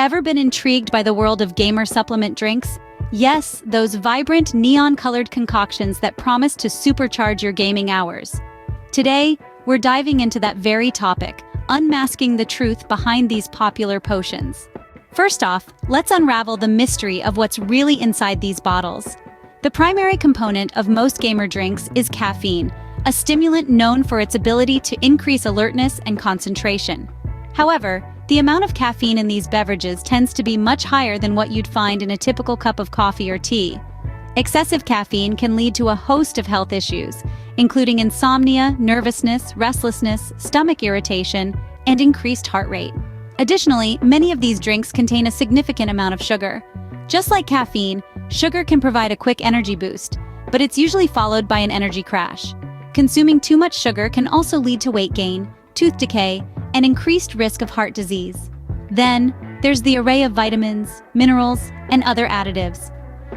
ever been intrigued by the world of gamer supplement drinks? Yes, those vibrant, neon-colored concoctions that promise to supercharge your gaming hours. Today, we're diving into that very topic, unmasking the truth behind these popular potions. First off, let's unravel the mystery of what's really inside these bottles. The primary component of most gamer drinks is caffeine, a stimulant known for its ability to increase alertness and concentration. However, the amount of caffeine in these beverages tends to be much higher than what you'd find in a typical cup of coffee or tea. Excessive caffeine can lead to a host of health issues, including insomnia, nervousness, restlessness, stomach irritation, and increased heart rate. Additionally, many of these drinks contain a significant amount of sugar. Just like caffeine, sugar can provide a quick energy boost, but it's usually followed by an energy crash. Consuming too much sugar can also lead to weight gain, tooth decay, and increased risk of heart disease. Then, there's the array of vitamins, minerals, and other additives.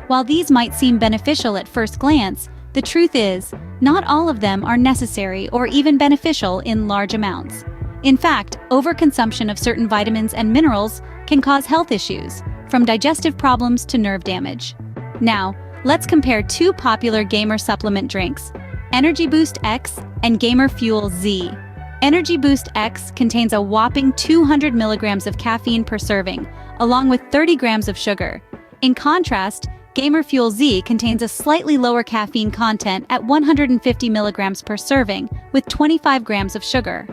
While these might seem beneficial at first glance, the truth is, not all of them are necessary or even beneficial in large amounts. In fact, overconsumption of certain vitamins and minerals can cause health issues, from digestive problems to nerve damage. Now, let's compare two popular gamer supplement drinks, Energy Boost X and Gamer Fuel Z. Energy Boost X contains a whopping 200 milligrams of caffeine per serving, along with 30 grams of sugar. In contrast, Gamer Fuel Z contains a slightly lower caffeine content at 150 milligrams per serving, with 25 grams of sugar.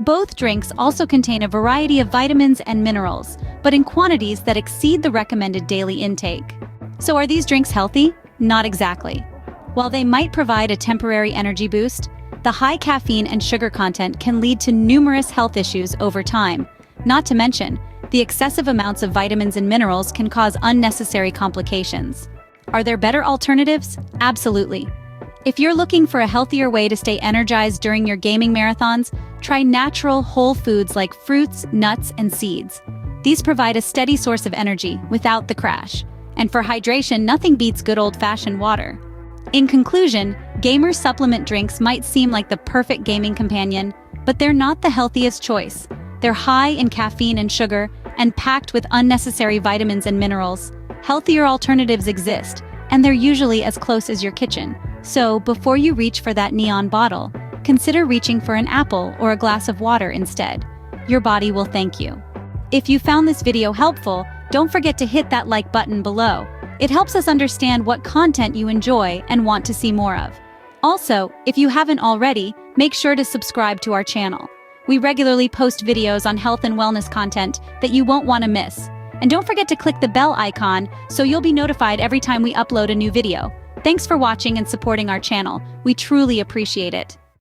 Both drinks also contain a variety of vitamins and minerals, but in quantities that exceed the recommended daily intake. So are these drinks healthy? Not exactly. While they might provide a temporary energy boost, the high caffeine and sugar content can lead to numerous health issues over time. Not to mention, the excessive amounts of vitamins and minerals can cause unnecessary complications. Are there better alternatives? Absolutely. If you're looking for a healthier way to stay energized during your gaming marathons, try natural, whole foods like fruits, nuts, and seeds. These provide a steady source of energy without the crash. And for hydration, nothing beats good old-fashioned water. In conclusion, gamer supplement drinks might seem like the perfect gaming companion, but they're not the healthiest choice. They're high in caffeine and sugar, and packed with unnecessary vitamins and minerals. Healthier alternatives exist, and they're usually as close as your kitchen. So, before you reach for that neon bottle, consider reaching for an apple or a glass of water instead. Your body will thank you. If you found this video helpful, don't forget to hit that like button below. It helps us understand what content you enjoy and want to see more of. Also, if you haven't already, make sure to subscribe to our channel. We regularly post videos on health and wellness content that you won't want to miss. And don't forget to click the bell icon so you'll be notified every time we upload a new video. Thanks for watching and supporting our channel. We truly appreciate it.